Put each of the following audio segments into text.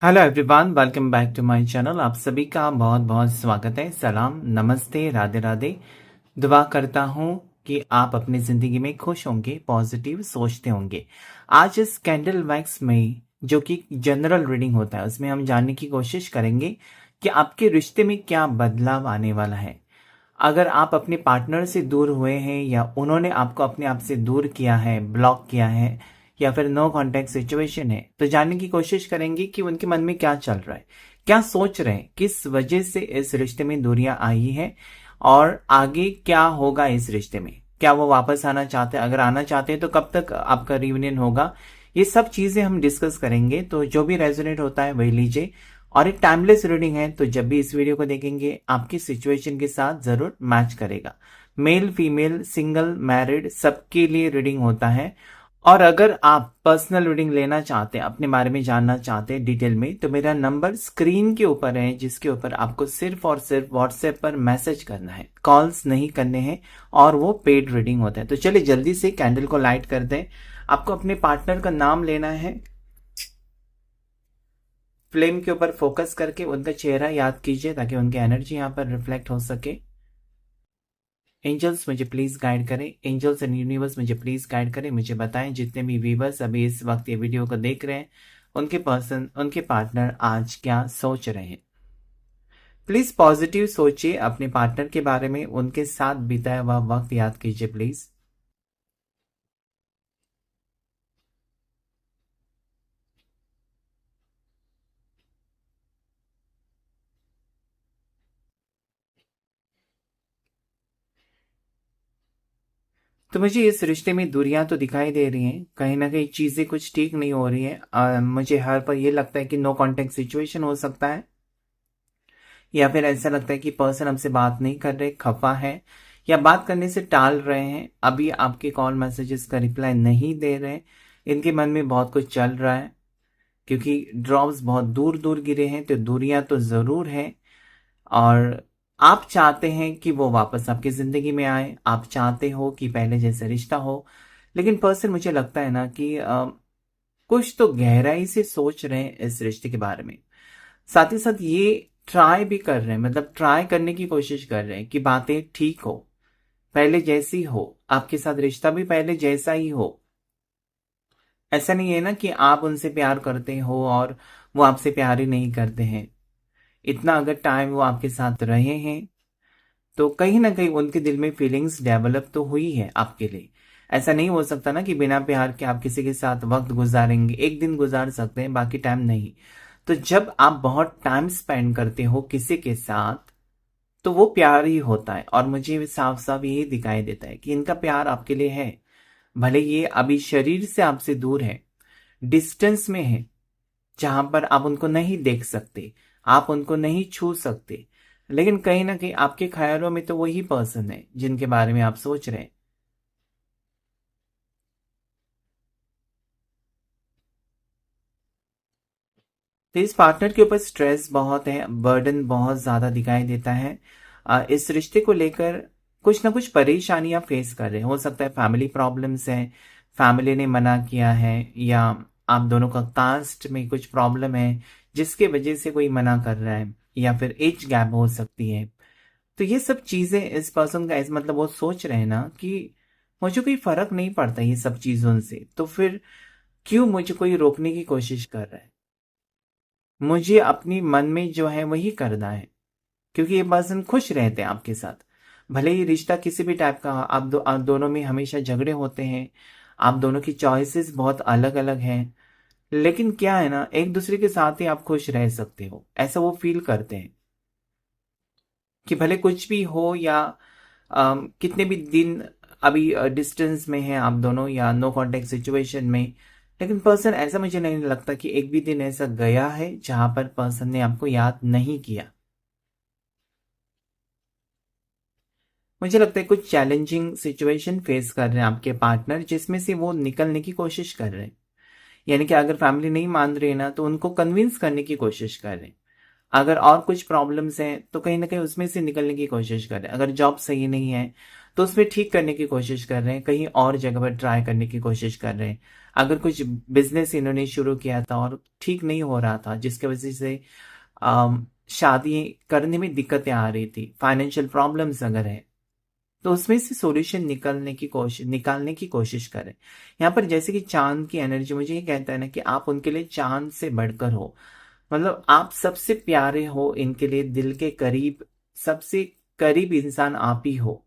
Hello everyone, welcome back to my channel. आप सभी का बहुत बहुत स्वागत है। सलाम, नमस्ते, राधे राधे। दुआ करता हूँ कि आप अपनी ज़िंदगी में खुश होंगे, पॉजिटिव सोचते होंगे। आज इस कैंडल वैक्स में जो कि जनरल रीडिंग होता है, उसमें हम जानने की कोशिश करेंगे कि आपके रिश्ते में क्या बदलाव आने वाला है। अगर आप अपने पार्टनर से दूर हुए हैं या उन्होंने आपको अपने आप से दूर किया है, ब्लॉक किया है, या फिर नो कांटेक्ट सिचुएशन है, तो जानने की कोशिश करेंगे कि उनके मन में क्या चल रहा है, क्या सोच रहे हैं, किस वजह से इस रिश्ते में दूरियां आई हैं और आगे क्या होगा इस रिश्ते में। क्या वो वापस आना चाहते हैं? अगर आना चाहते हैं तो कब तक आपका रियूनियन होगा? ये सब चीजें हम डिस्कस करेंगे। तो जो भी रेजोनेट होता है वही लीजिए। और एक टाइमलेस रीडिंग है, तो जब भी इस वीडियो को देखेंगे आपकी सिचुएशन के साथ जरूर मैच करेगा। मेल, फीमेल, सिंगल, मैरिड, सबके लिए रीडिंग होता है। और अगर आप पर्सनल रीडिंग लेना चाहते हैं, अपने बारे में जानना चाहते हैं डिटेल में, तो मेरा नंबर स्क्रीन के ऊपर है, जिसके ऊपर आपको सिर्फ और सिर्फ व्हाट्सएप पर मैसेज करना है, कॉल्स नहीं करने हैं। और वो पेड रीडिंग होता है। तो चलिए जल्दी से कैंडल को लाइट कर दें। आपको अपने पार्टनर का नाम लेना है। फ्लेम के ऊपर फोकस करके उनका चेहरा याद कीजिए ताकि उनकी एनर्जी यहाँ पर रिफ्लेक्ट हो सके। एंजल्स मुझे प्लीज गाइड करें, एंजल्स एंड यूनिवर्स मुझे प्लीज गाइड करें। मुझे बताएं जितने भी व्यूवर्स अभी इस वक्त ये वीडियो को देख रहे हैं, उनके पर्सन, उनके पार्टनर आज क्या सोच रहे हैं। प्लीज पॉजिटिव सोचिए, अपने पार्टनर के बारे में, उनके साथ बिताया हुआ वक्त याद कीजिए प्लीज। तो मुझे इस रिश्ते में दूरियां तो दिखाई दे रही हैं, कहीं ना कहीं चीजें कुछ ठीक नहीं हो रही हैं। मुझे हर पर ये लगता है कि नो कांटेक्ट सिचुएशन हो सकता है, या फिर ऐसा लगता है कि पर्सन हमसे बात नहीं कर रहे, खफा है, या बात करने से टाल रहे हैं, अभी आपके कॉल मैसेजेस का रिप्लाई नहीं दे रहे। इनके मन में बहुत कुछ चल रहा है, क्योंकि ड्रॉप्स बहुत दूर दूर गिरे हैं, तो दूरियां तो जरूर हैं। और आप चाहते हैं कि वो वापस आपकी जिंदगी में आए, आप चाहते हो कि पहले जैसे रिश्ता हो। लेकिन पर्सन, मुझे लगता है ना कि कुछ तो गहराई से सोच रहे हैं इस रिश्ते के बारे में। साथ ही साथ ये ट्राई भी कर रहे हैं, मतलब ट्राई करने की कोशिश कर रहे हैं कि बातें ठीक हो, पहले जैसी हो, आपके साथ रिश्ता भी पहले जैसा ही हो। ऐसा नहीं है ना कि आप उनसे प्यार करते हो और वो आपसे प्यार ही नहीं करते हैं। इतना अगर टाइम वो आपके साथ रहे हैं, तो कहीं ना कहीं उनके दिल में फीलिंग्स डेवलप तो हुई है आपके लिए। ऐसा नहीं हो सकता ना कि बिना प्यार के आप किसी के साथ वक्त गुजारेंगे। एक दिन गुजार सकते हैं, बाकी टाइम नहीं। तो जब आप बहुत टाइम स्पेंड करते हो किसी के साथ, तो वो प्यार ही होता है। और मुझे साफ साफ यही दिखाई देता है कि इनका प्यार आपके लिए है। भले ये अभी शरीर से आपसे दूर है, डिस्टेंस में है, जहां पर आप उनको नहीं देख सकते, आप उनको नहीं छू सकते, लेकिन कहीं ना कहीं आपके ख्यालों में तो वही पर्सन है जिनके बारे में आप सोच रहे हैं। तो इस पार्टनर के ऊपर स्ट्रेस बहुत है, बर्डन बहुत ज्यादा दिखाई देता है। इस रिश्ते को लेकर कुछ ना कुछ परेशानियां फेस कर रहे हैं। हो सकता है फैमिली प्रॉब्लम्स हैं, फैमिली ने मना किया है, या आप दोनों का कास्ट में कुछ प्रॉब्लम है जिसके वजह से कोई मना कर रहा है, या फिर एज गैप हो सकती है। तो ये सब चीजें इस पर्सन का मतलब वो सोच रहे हैं ना कि मुझे कोई फर्क नहीं पड़ता ये सब चीजों से, तो फिर क्यों मुझे कोई रोकने की कोशिश कर रहा है। मुझे अपनी मन में जो है वही करना है, क्योंकि ये पर्सन खुश रहते हैं आपके साथ। भले ही रिश्ता किसी भी टाइप का, आप दोनों में हमेशा झगड़े होते हैं, आप दोनों की चॉइसेस बहुत अलग अलग हैं, लेकिन क्या है ना, एक दूसरे के साथ ही आप खुश रह सकते हो, ऐसा वो फील करते हैं। कि भले कुछ भी हो, या कितने भी दिन अभी डिस्टेंस में है आप दोनों, या नो कांटेक्ट सिचुएशन में, लेकिन पर्सन, ऐसा मुझे नहीं लगता कि एक भी दिन ऐसा गया है जहां पर पर्सन ने आपको याद नहीं किया। मुझे लगता है कुछ चैलेंजिंग सिचुएशन फेस कर रहे हैं आपके पार्टनर, जिसमें से वो निकलने की कोशिश कर रहे हैं। यानी कि अगर फैमिली नहीं मान रही है ना, तो उनको कन्विंस करने की कोशिश कर रहे हैं। अगर और कुछ प्रॉब्लम्स हैं तो कहीं ना कहीं उसमें से निकलने की कोशिश करें। अगर जॉब सही नहीं है तो उसमें ठीक करने की कोशिश कर रहे हैं, कहीं और जगह पर ट्राई करने की कोशिश कर रहे हैं। अगर कुछ बिजनेस इन्होंने शुरू किया था और ठीक नहीं हो रहा था, जिसकी वजह से शादी करने में दिक्कतें आ रही थी, फाइनेंशियल प्रॉब्लम्स अगर है, तो उसमें से सॉल्यूशन निकालने की कोशिश करें। यहाँ पर जैसे कि चांद की एनर्जी मुझे ये कहता है ना कि आप उनके लिए चांद से बढ़कर हो, मतलब आप सबसे प्यारे हो इनके लिए, दिल के करीब, सबसे करीब इंसान आप ही हो।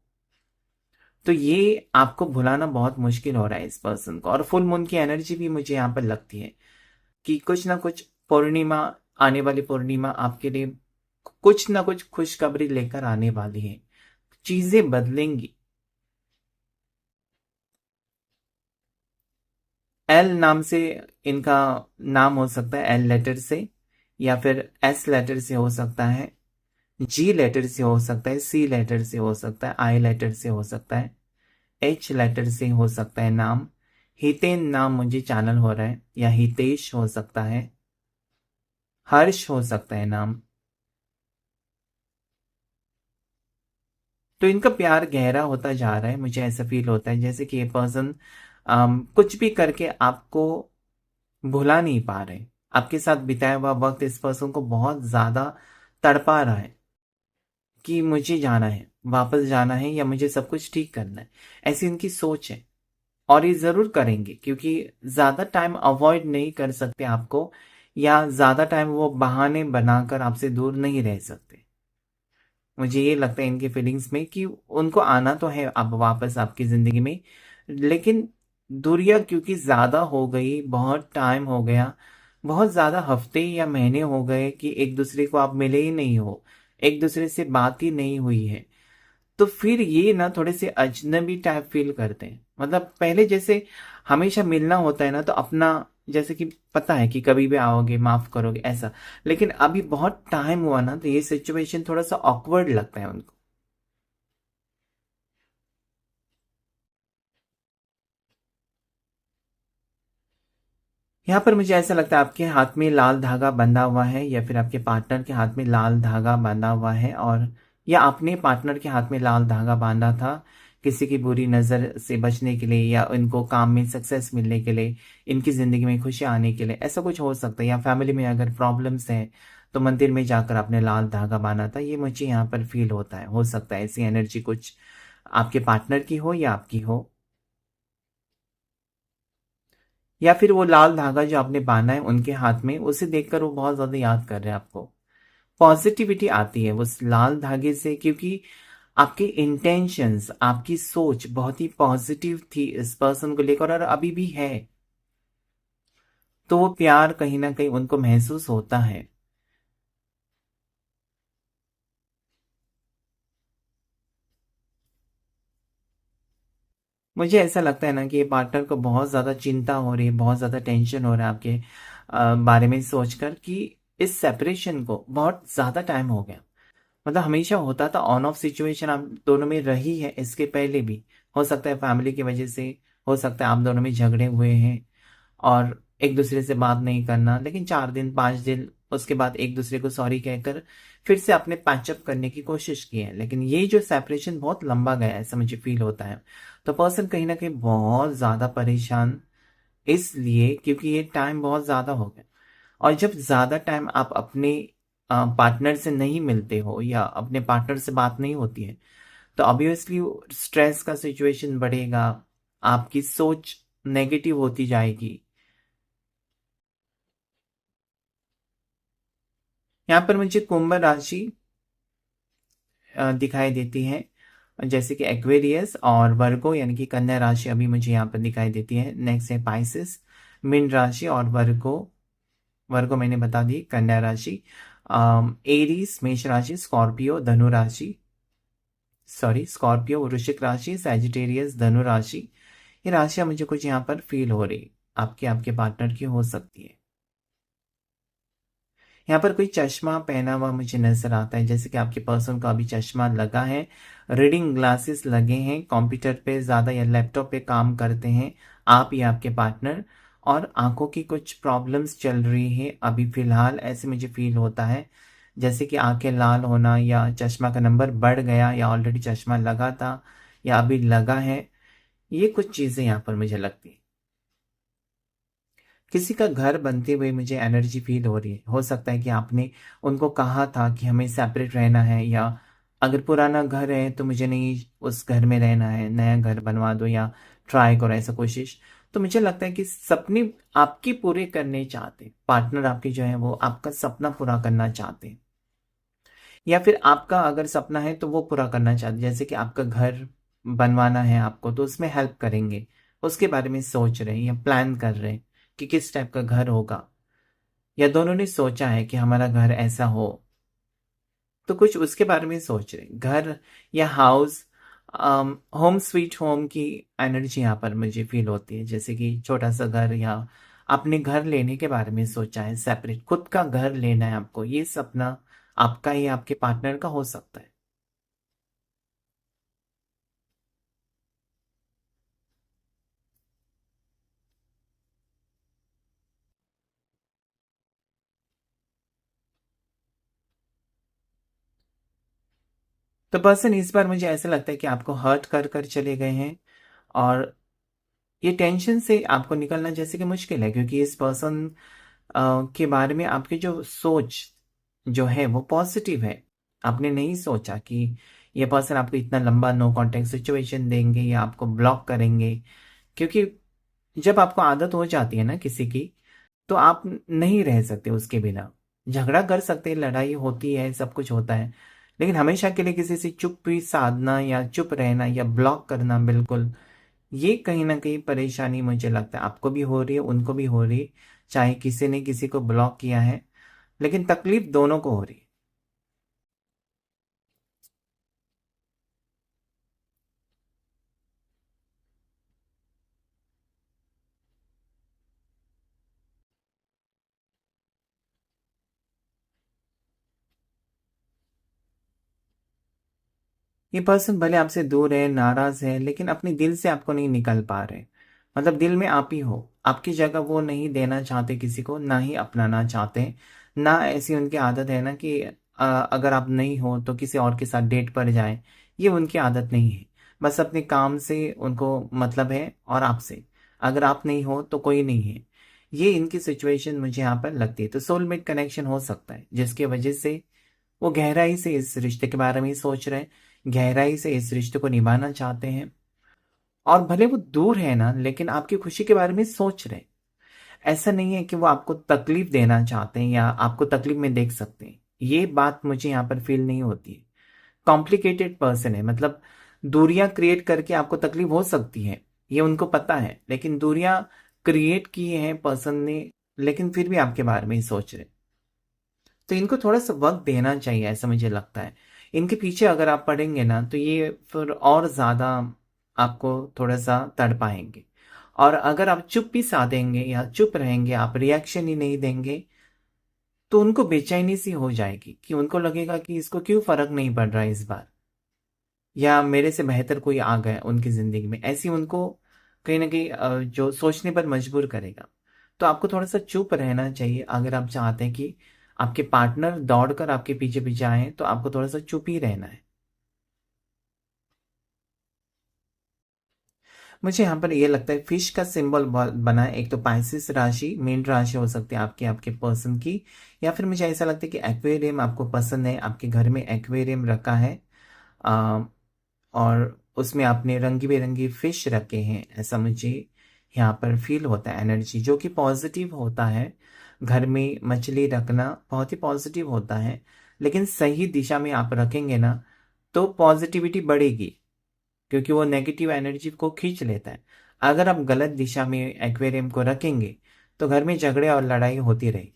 तो ये आपको भुलाना बहुत मुश्किल हो रहा है इस पर्सन को। और फुल मून की एनर्जी भी मुझे यहाँ पर लगती है कि कुछ ना कुछ पूर्णिमा, आने वाली पूर्णिमा आपके लिए कुछ ना कुछ खुशखबरी लेकर आने वाली है, चीजें बदलेंगी। एल नाम से इनका नाम हो सकता है, एल लेटर से, या फिर एस लेटर से हो सकता है, जी लेटर से हो सकता है, सी लेटर से हो सकता है, आई लेटर से हो सकता है, एच लेटर से हो सकता है नाम। हितेन नाम मुझे चैनल हो रहा है, या हितेश हो सकता है, हर्ष हो सकता है नाम। तो इनका प्यार गहरा होता जा रहा है, मुझे ऐसा फील होता है जैसे कि ये पर्सन कुछ भी करके आपको भुला नहीं पा रहे। आपके साथ बिताया हुआ वक्त इस पर्सन को बहुत ज्यादा तड़पा रहा है कि मुझे जाना है, वापस जाना है, या मुझे सब कुछ ठीक करना है, ऐसी इनकी सोच है। और ये जरूर करेंगे, क्योंकि ज्यादा टाइम अवॉइड नहीं कर सकते आपको, या ज्यादा टाइम वो बहाने बनाकर आपसे दूर नहीं रह सकते। मुझे ये लगता है इनके फीलिंग्स में कि उनको आना तो है अब वापस आपकी जिंदगी में, लेकिन दूरियां क्योंकि ज्यादा हो गई, बहुत टाइम हो गया, बहुत ज्यादा हफ्ते या महीने हो गए कि एक दूसरे को आप मिले ही नहीं हो, एक दूसरे से बात ही नहीं हुई है। तो फिर ये ना थोड़े से अजनबी टाइप फील करते हैं। मतलब पहले जैसे हमेशा मिलना होता है ना, तो अपना जैसे कि पता है कि कभी भी आओगे, माफ करोगे, ऐसा। लेकिन अभी बहुत टाइम हुआ ना, तो ये सिचुएशन थोड़ा सा ऑकवर्ड लगता है उनको। यहाँ पर मुझे ऐसा लगता है आपके हाथ में लाल धागा बंधा हुआ है, या फिर आपके पार्टनर के हाथ में लाल धागा बांधा हुआ है, और या आपने पार्टनर के हाथ में लाल धागा बांधा था किसी की बुरी नज़र से बचने के लिए, या इनको काम में सक्सेस मिलने के लिए, इनकी ज़िंदगी में खुशी आने के लिए, ऐसा कुछ हो सकता है। या फैमिली में अगर प्रॉब्लम्स हैं, तो मंदिर में जाकर आपने लाल धागा बांधा था, ये मुझे यहाँ पर फील होता है। हो सकता है ऐसी एनर्जी कुछ आपके पार्टनर की हो या आपकी हो, या फिर वो लाल धागा जो आपने बांधा है उनके हाथ में, उसे देखकर वो बहुत ज्यादा याद कर रहे हैं आपको। पॉजिटिविटी आती है उस लाल धागे से, क्योंकि आपके इंटेंशंस, आपकी सोच बहुत ही पॉजिटिव थी इस पर्सन को लेकर, और अभी भी है। तो वो प्यार कहीं ना कहीं उनको महसूस होता है। मुझे ऐसा लगता है ना कि ये पार्टनर को बहुत ज़्यादा चिंता हो रही है, बहुत ज़्यादा टेंशन हो रहा है आपके बारे में सोचकर कि इस सेपरेशन को बहुत ज़्यादा टाइम हो गया। मतलब हमेशा होता था, ऑन ऑफ सिचुएशन आप दोनों में रही है इसके पहले भी। हो सकता है फैमिली की वजह से, हो सकता है आप दोनों में झगड़े हुए हैं और एक दूसरे से बात नहीं करना, लेकिन 4 दिन 5 दिन उसके बाद एक दूसरे को सॉरी कहकर फिर से आपने पैचअप करने की कोशिश की है। लेकिन ये जो सेपरेशन बहुत लंबा गया है, ऐसा मुझे फील होता है। तो पर्सन कहीं ना कहीं बहुत ज्यादा परेशान, इसलिए क्योंकि ये टाइम बहुत ज्यादा हो गया। और जब ज्यादा टाइम आप अपने पार्टनर से नहीं मिलते हो, या अपने पार्टनर से बात नहीं होती है, तो ऑब्वियसली स्ट्रेस का सिचुएशन बढ़ेगा, आपकी सोच नेगेटिव होती जाएगी। यहाँ पर मुझे कुंभ राशि दिखाई देती है, जैसे कि एक्वेरियस और वर्गो, यानी कि कन्या राशि अभी मुझे यहाँ पर दिखाई देती है। नेक्स्ट है पाइसेस, मीन राशि, और वर्गो, वर्गो मैंने बता दी, कन्या राशि, एरीज मेष राशि, स्कॉर्पियो धनु राशि, सॉरी स्कॉर्पियो वृश्चिक राशि, सैजिटेरियस धनु राशि। ये राशियां मुझे कुछ यहाँ पर फील हो रही, आपके आपके पार्टनर की हो सकती है। यहाँ पर कोई चश्मा पहना हुआ मुझे नजर आता है, जैसे कि आपके पर्सन का अभी चश्मा लगा है, रीडिंग ग्लासेस लगे हैं, कंप्यूटर पे ज्यादा या लैपटॉप पे काम करते हैं आप या आपके पार्टनर, और आंखों की कुछ प्रॉब्लम्स चल रही है अभी फिलहाल, ऐसे मुझे फील होता है। जैसे कि आंखें लाल होना, या चश्मा का नंबर बढ़ गया, या ऑलरेडी चश्मा लगा था, या अभी लगा है, ये कुछ चीज़ें यहाँ पर मुझे लगती है। किसी का घर बनते हुए मुझे एनर्जी फील हो रही है। हो सकता है कि आपने उनको कहा था कि हमें सेपरेट रहना है, या अगर पुराना घर है तो मुझे नहीं उस घर में रहना है, नया घर बनवा दो या ट्राई करो ऐसा कोशिश। तो मुझे लगता है कि सपने आपकी पूरे करने चाहते, पार्टनर आपके जो है वो आपका सपना पूरा करना चाहते हैं, या फिर आपका अगर सपना है तो वो पूरा करना चाहते, जैसे कि आपका घर बनवाना है आपको तो उसमें हेल्प करेंगे, उसके बारे में सोच रहे हैं या प्लान कर रहे हैं कि किस टाइप का घर होगा, या दोनों ने सोचा है कि हमारा घर ऐसा हो, तो कुछ उसके बारे में सोच रहे हैं। घर या हाउस, होम स्वीट होम की एनर्जी यहाँ पर मुझे फील होती है, जैसे कि छोटा सा घर, या आपने घर लेने के बारे में सोचा है, सेपरेट खुद का घर लेना है आपको, ये सपना आपका या आपके पार्टनर का हो सकता है। तो पर्सन इस बार मुझे ऐसा लगता है कि आपको हर्ट कर कर चले गए हैं, और ये टेंशन से आपको निकलना जैसे कि मुश्किल है, क्योंकि इस पर्सन के बारे में आपकी जो सोच जो है वो पॉजिटिव है। आपने नहीं सोचा कि ये पर्सन आपको इतना लंबा नो कांटेक्ट सिचुएशन देंगे या आपको ब्लॉक करेंगे, क्योंकि जब आपको आदत हो जाती है ना किसी की, तो आप नहीं रह सकते उसके बिना। झगड़ा कर सकते हैं, लड़ाई होती है, सब कुछ होता है, लेकिन हमेशा के लिए किसी से चुप्पी साधना या चुप रहना या ब्लॉक करना, बिल्कुल ये कहीं न कहीं परेशानी मुझे लगता है आपको भी हो रही है, उनको भी हो रही है। चाहे किसी ने किसी को ब्लॉक किया है, लेकिन तकलीफ दोनों को हो रही है। ये पर्सन भले आपसे दूर है, नाराज़ है, लेकिन अपने दिल से आपको नहीं निकल पा रहे। मतलब दिल में आप ही हो, आपकी जगह वो नहीं देना चाहते किसी को, ना ही अपनाना चाहते। ना ऐसी उनकी आदत है ना कि अगर आप नहीं हो तो किसी और के साथ डेट पर जाएँ, ये उनकी आदत नहीं है। बस अपने काम से उनको मतलब है और आपसे। अगर आप नहीं हो तो कोई नहीं है। ये इनकी सिचुएशन मुझे यहाँ पर लगती है। तो सोलमेट कनेक्शन हो सकता है, जिसकी वजह से वो गहराई से इस रिश्ते के बारे में सोच रहे हैं, गहराई से इस रिश्ते को निभाना चाहते हैं, और भले वो दूर है ना, लेकिन आपकी खुशी के बारे में सोच रहे हैं। ऐसा नहीं है कि वो आपको तकलीफ देना चाहते हैं या आपको तकलीफ में देख सकते हैं, ये बात मुझे यहाँ पर फील नहीं होती है। कॉम्प्लिकेटेड पर्सन है, मतलब दूरियां क्रिएट करके आपको तकलीफ हो सकती है, ये उनको पता है, लेकिन दूरियां क्रिएट की हैं पर्सन ने, लेकिन फिर भी आपके बारे में ही सोच रहे हैं। तो इनको थोड़ा-सा वक़्त देना चाहिए, ऐसा मुझे लगता है। इनके पीछे अगर आप पड़ेंगे ना, तो ये फिर और ज़्यादा आपको थोड़ा-सा तड़पाएँगे, और अगर आप चुप ही साधेंगे या चुप रहेंगे, आप रिएक्शन ही नहीं देंगे, तो उनको बेचैनी सी हो जाएगी, कि उनको लगेगा कि इसको क्यों फ़र्क नहीं पड़ रहा है इस बार, या मेरे से बेहतर कोई आ गया उनकी ज़िंदगी में। ऐसी उनको कहीं न कहीं जो सोचने पर मजबूर करेगा। तो आपको थोड़ा-सा चुप रहना चाहिए, अगर आप चाहते हैं कि आपके पार्टनर दौड़कर आपके पीछे-पीछे आएँ, तो आपको थोड़ा-सा चुप ही रहना है। मुझे यहाँ पर ये लगता है फिश का सिंबल बना है, एक तो पाइसेस राशि मेन राशि हो सकती है आपकी, आपके पर्सन की, या फिर मुझे ऐसा लगता है कि एक्वेरियम आपको पसंद है, आपके घर में एक्वेरियम रखा है, अ, और उसमें आपने रंगी-बिरंगी फिश रखे हैं, ऐसा मुझे यहाँ पर फ़ील होता है एनर्जी, जो कि पॉज़िटिव होता है। घर में मछली रखना बहुत ही पॉज़िटिव होता है, लेकिन सही दिशा में आप रखेंगे ना, तो पॉज़िटिविटी बढ़ेगी, क्योंकि वो नेगेटिव एनर्जी को खींच लेता है। अगर आप गलत दिशा में एक्वेरियम को रखेंगे, तो घर में झगड़े और लड़ाई होती रहेगी।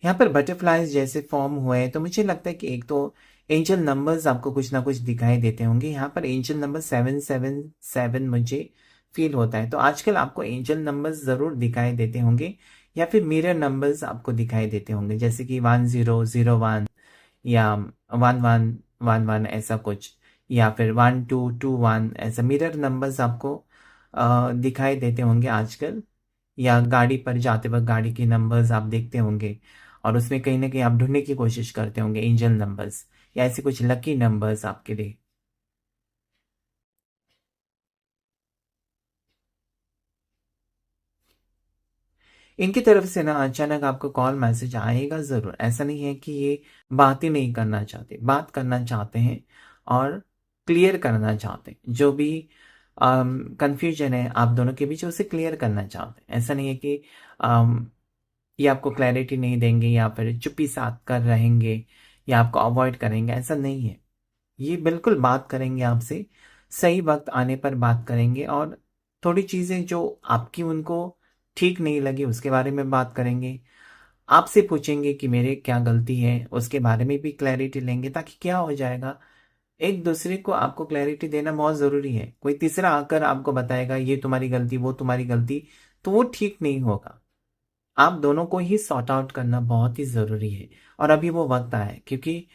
यहाँ पर बटरफ्लाइज जैसे फॉर्म हुए हैं, तो मुझे लगता है कि एक तो एंजल नंबर्स आपको कुछ ना कुछ दिखाई देते होंगे। यहाँ पर एंजल नंबर 777 मुझे फील होता है, तो आजकल आपको एंजल नंबर्स ज़रूर दिखाई देते होंगे, या फिर मिरर नंबर्स आपको दिखाई देते होंगे, जैसे कि 1001 या 1111 ऐसा कुछ, या फिर 1221 ऐसा मिरर नंबर्स आपको दिखाई देते होंगे आजकल, या गाड़ी पर जाते वक्त गाड़ी के नंबर्स आप देखते होंगे, और उसमें कहीं ना कहीं आप ढूंढने की कोशिश करते होंगे एंजल नंबर्स या ऐसे कुछ लकी नंबर्स आपके लिए। इनकी तरफ से ना अचानक आपको कॉल मैसेज आएगा ज़रूर। ऐसा नहीं है कि ये बात ही नहीं करना चाहते, बात करना चाहते हैं और क्लियर करना चाहते हैं। जो भी कन्फ्यूजन है आप दोनों के बीच उसे क्लियर करना चाहते हैं। ऐसा नहीं है कि ये आपको क्लैरिटी नहीं देंगे या फिर चुप्पी साध कर रहेंगे या आपको अवॉइड करेंगे, ऐसा नहीं है। ये बिल्कुल बात करेंगे आपसे, सही वक्त आने पर बात करेंगे और थोड़ी चीज़ें जो आपकी उनको ठीक नहीं लगी उसके बारे में बात करेंगे। आपसे पूछेंगे कि मेरे क्या गलती है, उसके बारे में भी क्लैरिटी लेंगे, ताकि क्या हो जाएगा, एक दूसरे को आपको क्लैरिटी देना बहुत ज़रूरी है। कोई तीसरा आकर आपको बताएगा ये तुम्हारी गलती, वो तुम्हारी गलती, तो वो ठीक नहीं होगा। आप दोनों को ही सॉर्ट आउट करना बहुत ही ज़रूरी है। और अभी वो वक्त आया है, क्योंकि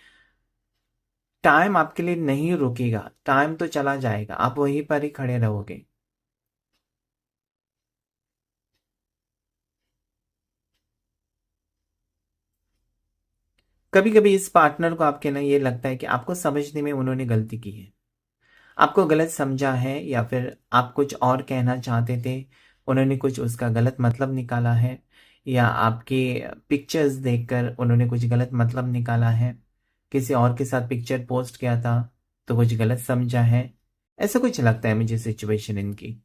टाइम आपके लिए नहीं रुकेगा, टाइम तो चला जाएगा, आप वहीं पर ही खड़े रहोगे। कभी कभी इस पार्टनर को आपके ना ये लगता है कि आपको समझने में उन्होंने गलती की है, आपको गलत समझा है, या फिर आप कुछ और कहना चाहते थे, उन्होंने कुछ उसका गलत मतलब निकाला है, या आपके पिक्चर्स देखकर उन्होंने कुछ गलत मतलब निकाला है, किसी और के साथ पिक्चर पोस्ट किया था तो कुछ गलत समझा है। ऐसा कुछ लगता है मुझे सिचुएशन इनकी।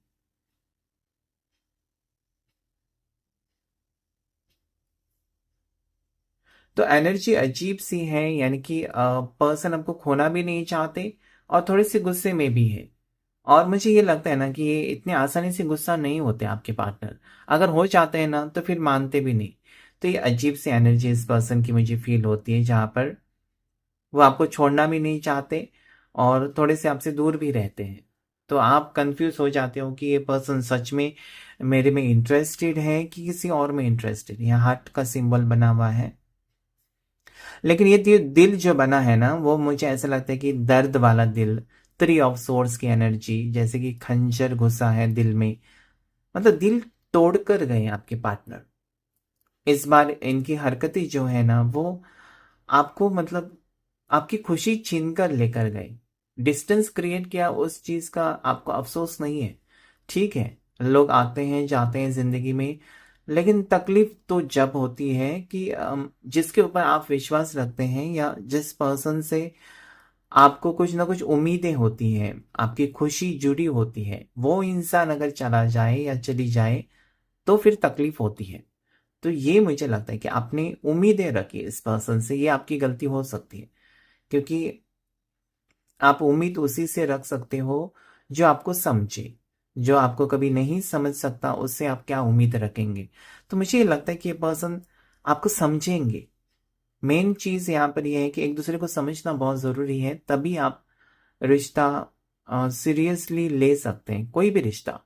तो एनर्जी अजीब सी है, यानी कि पर्सन आपको खोना भी नहीं चाहते और थोड़े से गुस्से में भी है। और मुझे ये लगता है ना कि ये इतने आसानी से गुस्सा नहीं होते आपके पार्टनर। अगर हो जाते हैं ना तो फिर मानते भी नहीं। तो ये अजीब सी एनर्जी इस पर्सन की मुझे फील होती है, जहाँ पर वो आपको छोड़ना भी नहीं चाहते और थोड़े से आपसे दूर भी रहते हैं। तो आप कंफ्यूज हो जाते हो कि ये पर्सन सच में मेरे में इंटरेस्टेड है कि किसी और में इंटरेस्टेड है। यहाँ हार्ट का सिंबल बना हुआ है, लेकिन ये दिल जो बना है ना, वो मुझे ऐसा लगता है कि दर्द वाला दिल, 3 ऑफ सोर्स की एनर्जी, जैसे कि खंजर घुसा है दिल में। मतलब दिल तोड़ कर गए आपके पार्टनर। इस बार इनकी हरकतें जो है ना, वो आपको मतलब आपकी खुशी छीन कर लेकर गए। डिस्टेंस क्रिएट किया, उस चीज का आपको अफसोस नहीं है। ठीक है, लोग आते हैं जाते हैं जिंदगी में, लेकिन तकलीफ तो जब होती है कि जिसके ऊपर आप विश्वास रखते हैं या जिस पर्सन से आपको कुछ ना कुछ उम्मीदें होती हैं, आपकी खुशी जुड़ी होती है, वो इंसान अगर चला जाए या चली जाए तो फिर तकलीफ होती है। तो ये मुझे लगता है कि आपने उम्मीदें रखी इस पर्सन से, ये आपकी गलती हो सकती है। क्योंकि आप उम्मीद उसी से रख सकते हो जो आपको समझे। जो आपको कभी नहीं समझ सकता उससे आप क्या उम्मीद रखेंगे। तो मुझे ये लगता है कि ये पर्सन आपको समझेंगे। मेन चीज यहाँ पर यह है कि एक दूसरे को समझना बहुत जरूरी है, तभी आप रिश्ता सीरियसली ले सकते हैं। कोई भी रिश्ता,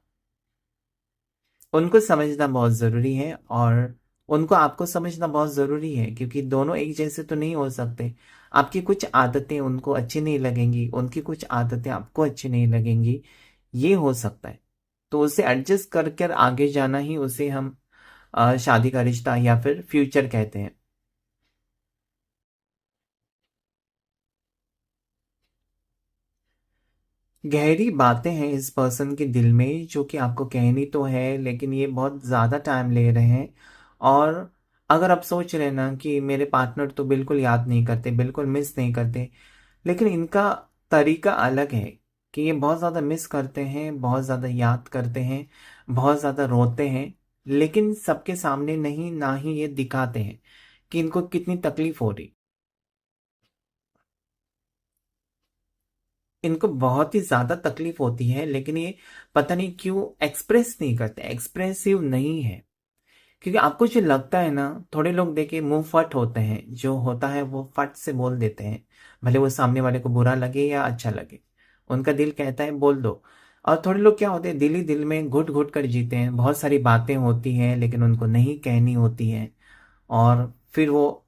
उनको समझना बहुत ज़रूरी है और उनको आपको समझना बहुत ज़रूरी है, क्योंकि दोनों एक जैसे तो नहीं हो सकते। आपकी कुछ आदतें उनको अच्छी नहीं लगेंगी, उनकी कुछ आदतें आपको अच्छी नहीं लगेंगी, ये हो सकता है। तो उसे एडजस्ट कर कर आगे जाना ही उसे हम शादी का रिश्ता या फिर फ्यूचर कहते हैं। गहरी बातें हैं इस पर्सन के दिल में जो कि आपको कहनी तो है, लेकिन ये बहुत ज़्यादा टाइम ले रहे हैं। और अगर आप सोच रहे हैं ना कि मेरे पार्टनर तो बिल्कुल याद नहीं करते, बिल्कुल मिस नहीं करते, लेकिन इनका तरीका अलग है कि ये बहुत ज़्यादा मिस करते हैं, बहुत ज़्यादा याद करते हैं, बहुत ज़्यादा रोते हैं, लेकिन सबके सामने नहीं, ना ही ये दिखाते हैं कि इनको कितनी तकलीफ हो रही। इनको बहुत ही ज़्यादा तकलीफ होती है, लेकिन ये पता नहीं क्यों एक्सप्रेस नहीं करते, एक्सप्रेसिव नहीं है। क्योंकि आपको जो लगता है ना, थोड़े लोग देखे मुंह फट होते हैं, जो होता है वो फट से बोल देते हैं, भले वो सामने वाले को बुरा लगे या अच्छा लगे, उनका दिल कहता है बोल दो। और थोड़े लोग क्या होते हैं, दिल ही दिल में घुट घुट कर जीते हैं, बहुत सारी बातें होती हैं लेकिन उनको नहीं कहनी होती हैं। और फिर वो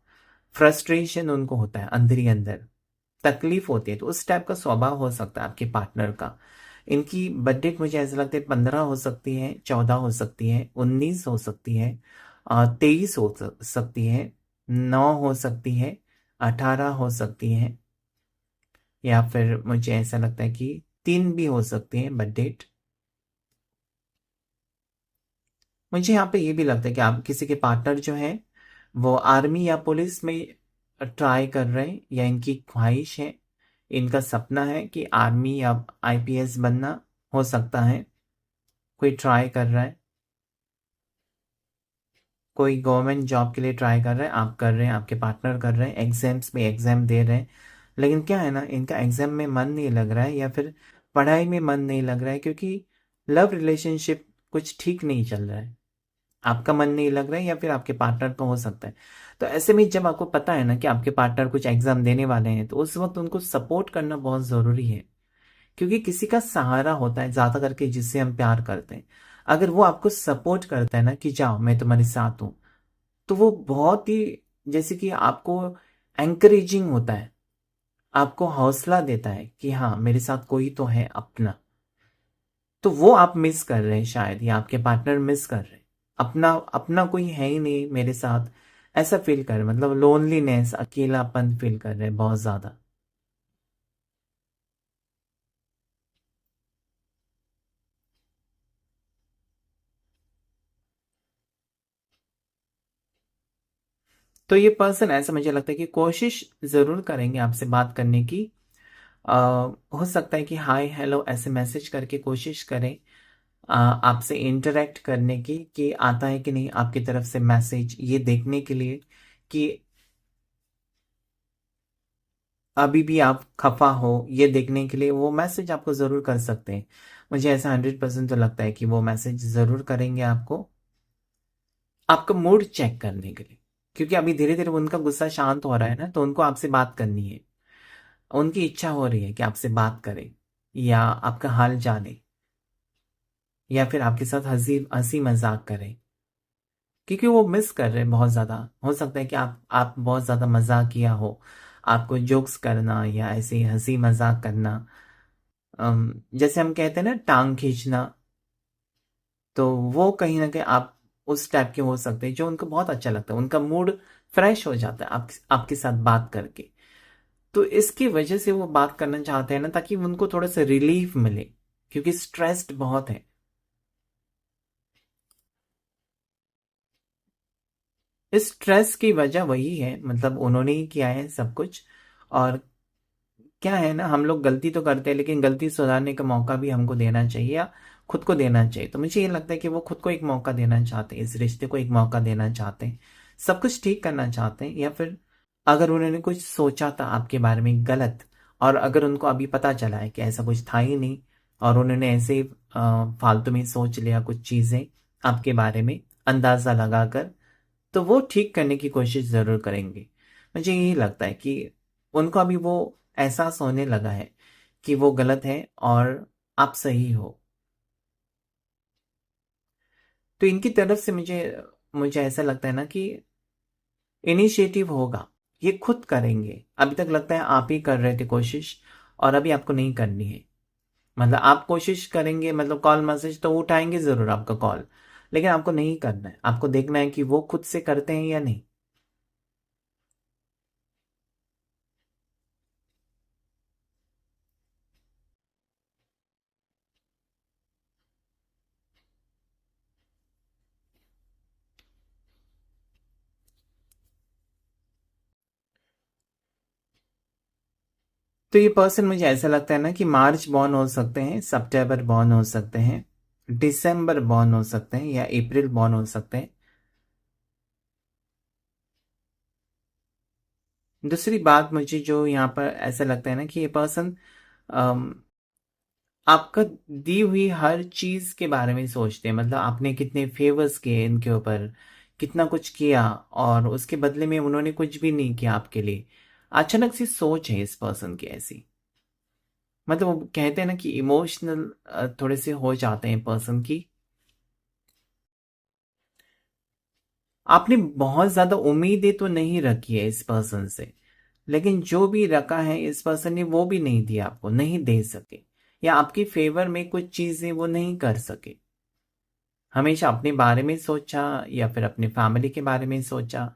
फ्रस्ट्रेशन उनको होता है अंदर ही अंदर, तकलीफ होती है। तो उस टाइप का स्वभाव हो सकता है आपके पार्टनर का। इनकी बर्थ डेट मुझे ऐसा लगता है 15 हो सकती है, 14 हो सकती है, 19 हो सकती है, 23 हो सकती है, 9 हो सकती है, 18 हो सकती है, या फिर मुझे ऐसा लगता है कि 3 भी हो सकती है बर्थ डेट। मुझे यहाँ पे ये भी लगता है कि आप किसी के पार्टनर जो है वो आर्मी या पुलिस में ट्राई कर रहे हैं, या इनकी ख्वाहिश है, इनका सपना है कि आर्मी या आईपीएस बनना। हो सकता है कोई ट्राई कर रहा है, कोई गवर्नमेंट जॉब के लिए ट्राई कर रहा है, आप कर रहे हैं, आपके पार्टनर कर रहे हैं, एग्जाम्स में एग्जाम दे रहे हैं, लेकिन क्या है ना, इनका एग्जाम में मन नहीं लग रहा है, या फिर पढ़ाई में मन नहीं लग रहा है, क्योंकि लव रिलेशनशिप कुछ ठीक नहीं चल रहा है। आपका मन नहीं लग रहा है या फिर आपके पार्टनर का हो सकता है। तो ऐसे में जब आपको पता है ना कि आपके पार्टनर कुछ एग्जाम देने वाले हैं, तो उस वक्त उनको सपोर्ट करना बहुत ज़रूरी है, क्योंकि किसी का सहारा होता है ज़्यादा करके जिससे हम प्यार करते हैं। अगर वो आपको सपोर्ट करता है ना कि जाओ मैं तुम्हारे साथ हूँ, तो वो बहुत ही, जैसे कि आपको एंकरेजिंग होता है, आपको हौसला देता है कि हाँ मेरे साथ कोई तो है अपना। तो वो आप मिस कर रहे हैं शायद, या आपके पार्टनर मिस कर रहे हैं, अपना अपना कोई है ही नहीं मेरे साथ, ऐसा फील कर रहे हैं, मतलब लोनलीनेस, अकेलापन फील कर रहे हैं बहुत ज़्यादा। तो ये पर्सन, ऐसा मुझे लगता है कि कोशिश ज़रूर करेंगे आपसे बात करने की। हो सकता है कि हाय हेलो ऐसे मैसेज करके कोशिश करें आपसे इंटरेक्ट करने की, कि आता है कि नहीं आपकी तरफ से मैसेज, ये देखने के लिए कि अभी भी आप खफा हो, ये देखने के लिए वो मैसेज आपको ज़रूर कर सकते हैं। मुझे ऐसा 100% तो लगता है कि वो मैसेज ज़रूर करेंगे आपको, आपका मूड चेक करने के लिए, क्योंकि अभी धीरे धीरे उनका गुस्सा शांत हो रहा है ना, तो उनको आपसे बात करनी है, उनकी इच्छा हो रही है कि आपसे बात करें, या आपका हाल जाने, या फिर आपके साथ हंसी हंसी मजाक करें, क्योंकि वो मिस कर रहे हैं बहुत ज़्यादा। हो सकता है कि आप बहुत ज़्यादा मजाक किया हो, आपको जोक्स करना या ऐसे हंसी मजाक करना, जैसे हम कहते हैं ना टांग खींचना, तो वो कहीं ना कहीं आप उस टाइप के हो सकते हैं, जो उनको बहुत अच्छा लगता है, उनका मूड फ्रेश हो जाता है आपके साथ बात करके। तो इसकी वजह से वो बात करना चाहते हैं ना, ताकि उनको थोड़ा सा रिलीफ मिले, क्योंकि स्ट्रेस्ड बहुत है। इस स्ट्रेस की वजह वही है, मतलब उन्होंने ही किया है सब कुछ। और क्या है ना, हम लोग गलती तो करते हैं, लेकिन गलती सुधारने का मौका भी हमको देना चाहिए, या खुद को देना चाहिए। तो मुझे ये लगता है कि वो खुद को एक मौका देना चाहते हैं, इस रिश्ते को एक मौका देना चाहते हैं, सब कुछ ठीक करना चाहते हैं। या फिर अगर उन्होंने कुछ सोचा था आपके बारे में गलत, और अगर उनको अभी पता चला है कि ऐसा कुछ था ही नहीं, और उन्होंने ऐसे ही फालतू में सोच लिया कुछ चीज़ें आपके बारे में अंदाज़ा लगाकर, तो वो ठीक करने की कोशिश ज़रूर करेंगे। मुझे यही लगता है कि उनको अभी वो एहसास होने लगा है कि वो गलत है और आप सही हो। तो इनकी तरफ से मुझे मुझे ऐसा लगता है ना कि इनिशिएटिव होगा, ये खुद करेंगे। अभी तक लगता है आप ही कर रहे थे कोशिश, और अभी आपको नहीं करनी है। मतलब आप कोशिश करेंगे, मतलब कॉल मैसेज तो वो उठाएंगे ज़रूर आपका कॉल, लेकिन आपको नहीं करना है, आपको देखना है कि वो खुद से करते हैं या नहीं। तो ये पर्सन, मुझे ऐसा लगता है ना कि मार्च बॉर्न हो सकते हैं, सितंबर बॉर्न हो सकते हैं, दिसंबर बॉर्न हो सकते हैं, या अप्रैल बॉर्न हो सकते हैं। दूसरी बात मुझे जो यहाँ पर ऐसा लगता है ना कि ये पर्सन आपका दी हुई हर चीज के बारे में सोचते हैं, मतलब आपने कितने फेवर्स किए इनके ऊपर, कितना कुछ किया, और उसके बदले में उन्होंने कुछ भी नहीं किया आपके लिए। अचानक सी सोच है इस पर्सन की ऐसी, मतलब वो कहते हैं ना कि इमोशनल थोड़े से हो जाते हैं पर्सन की। आपने बहुत ज्यादा उम्मीदें तो नहीं रखी है इस पर्सन से, लेकिन जो भी रखा है इस पर्सन ने वो भी नहीं दिया, आपको नहीं दे सके, या आपकी फेवर में कुछ चीजें वो नहीं कर सके। हमेशा अपने बारे में सोचा, या फिर अपनी फैमिली के बारे में सोचा।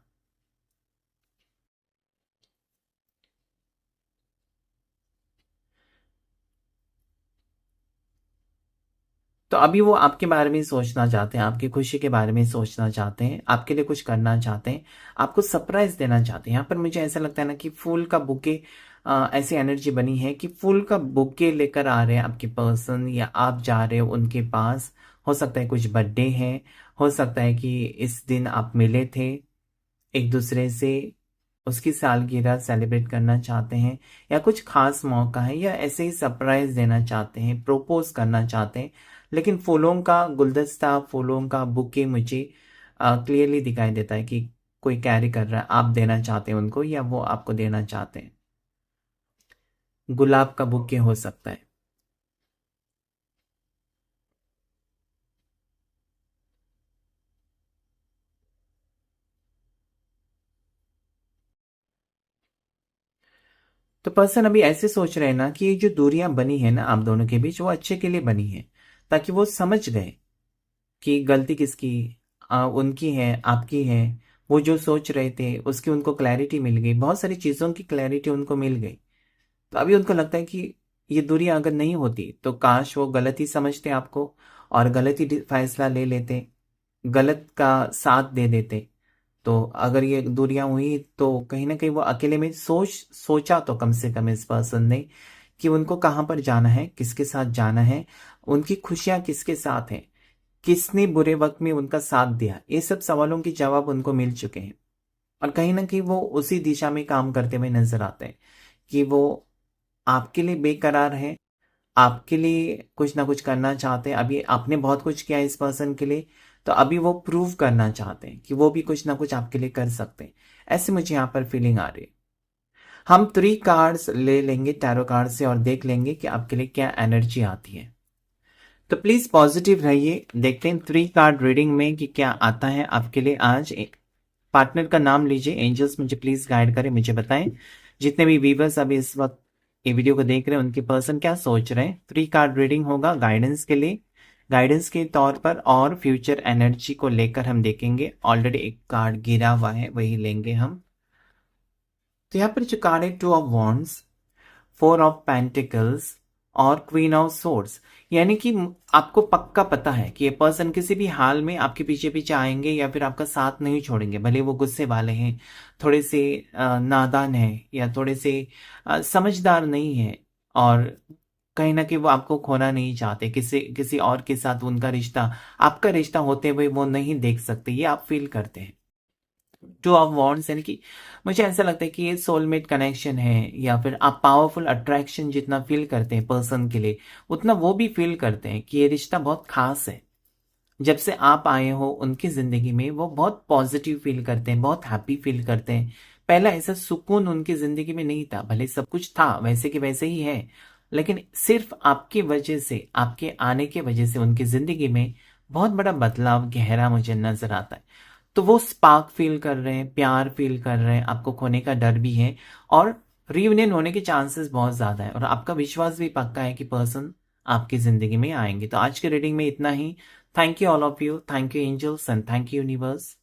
तो अभी वो आपके बारे में सोचना चाहते हैं, आपकी खुशी के बारे में सोचना चाहते हैं, आपके लिए कुछ करना चाहते हैं, आपको सरप्राइज देना चाहते हैं। यहाँ पर मुझे ऐसा लगता है ना कि फूल का बुके, ऐसी एनर्जी बनी है कि फूल का बुके लेकर आ रहे हैं आपके पर्सन, या आप जा रहे हो उनके पास। हो सकता है कुछ बर्थडे है, हो सकता है कि इस दिन आप मिले थे एक दूसरे से, उसकी सालगिरह सेलिब्रेट करना चाहते हैं, या कुछ खास मौका है, या ऐसे ही सरप्राइज देना चाहते हैं, प्रपोज करना चाहते हैं। लेकिन फूलों का गुलदस्ता, फूलों का बुके मुझे क्लियरली दिखाई देता है कि कोई कैरी कर रहा है, आप देना चाहते हैं उनको या वो आपको देना चाहते हैं। गुलाब का बुके हो सकता है। तो पर्सन अभी ऐसे सोच रहे हैं ना कि ये जो दूरियां बनी है ना आप दोनों के बीच, वो अच्छे के लिए बनी है, ताकि वो समझ गए कि गलती किसकी, उनकी है आपकी है। वो जो सोच रहे थे उसकी उनको क्लैरिटी मिल गई, बहुत सारी चीज़ों की क्लैरिटी उनको मिल गई। तो अभी उनको लगता है कि ये दूरियां अगर नहीं होती तो काश वो गलत ही समझते आपको, और गलत ही फैसला ले लेते, गलत का साथ दे देते। तो अगर ये दूरियां हुई तो कहीं ना कहीं वो अकेले में सोचा तो कम से कम इस पर्सन ने कि उनको कहाँ पर जाना है, किसके साथ जाना है, उनकी खुशियां किसके साथ हैं, किसने बुरे वक्त में उनका साथ दिया। ये सब सवालों के जवाब उनको मिल चुके हैं, और कहीं ना कहीं वो उसी दिशा में काम करते हुए नजर आते हैं कि वो आपके लिए बेकरार है, आपके लिए कुछ ना कुछ करना चाहते हैं। अभी आपने बहुत कुछ किया इस पर्सन के लिए, तो अभी वो प्रूव करना चाहते हैं कि वो भी कुछ ना कुछ आपके लिए कर सकते हैं। ऐसे मुझे यहाँ पर फीलिंग आ रही है। हम 3 कार्ड्स ले लेंगे टैरो कार्ड से और देख लेंगे कि आपके लिए क्या एनर्जी आती है। तो प्लीज पॉजिटिव रहिए। देखते हैं 3 कार्ड रीडिंग में कि क्या आता है आपके लिए आज। पार्टनर का नाम लीजिए, एंजल्स मुझे प्लीज गाइड करें, मुझे बताएं जितने भी व्यूवर्स अभी इस वक्त ये वीडियो को देख रहे हैं उनके पर्सन क्या सोच रहे हैं। 3 कार्ड रीडिंग होगा गाइडेंस के लिए, गाइडेंस के तौर पर, और फ्यूचर एनर्जी को लेकर हम देखेंगे। ऑलरेडी एक कार्ड गिरा हुआ है, वही लेंगे हम। तो यहाँ पर जो कार्ड है 2 ऑफ वॉन्ड्स, 4 ऑफ पेंटिकल्स और क्वीन ऑफ सोर्ड्स, यानी कि आपको पक्का पता है कि ये पर्सन किसी भी हाल में आपके पीछे पीछे आएंगे या फिर आपका साथ नहीं छोड़ेंगे। भले वो गुस्से वाले हैं, थोड़े से नादान हैं, या थोड़े से समझदार नहीं है, और कहीं ना कहीं वो आपको खोना नहीं चाहते। किसी किसी और के साथ उनका रिश्ता, आपका रिश्ता होते हुए वो नहीं देख सकते, ये आप फील करते हैं। 2 ऑफ वॉन्ड्स यानी कि मुझे ऐसा लगता है कि ये सोलमेट कनेक्शन है, या फिर आप पावरफुल अट्रैक्शन जितना फील करते हैं पर्सन के लिए, उतना वो भी फील करते हैं कि ये रिश्ता बहुत खास है। जब से आप आए हो उनकी जिंदगी में, वो बहुत पॉजिटिव फील करते हैं, बहुत हैप्पी फील करते हैं। पहला ऐसा सुकून उनकी जिंदगी में नहीं था, भले सब कुछ था वैसे के वैसे ही है, लेकिन सिर्फ आपकी वजह से, आपके आने की वजह से उनकी जिंदगी में बहुत बड़ा बदलाव गहरा मुझे नजर आता है। तो वो स्पार्क फील कर रहे हैं, प्यार फील कर रहे हैं, आपको खोने का डर भी है, और रियूनियन होने के चांसेस बहुत ज्यादा है, और आपका विश्वास भी पक्का है कि पर्सन आपकी जिंदगी में आएंगे। तो आज के रीडिंग में इतना ही। Thank you all of you, thank you angels and thank you universe.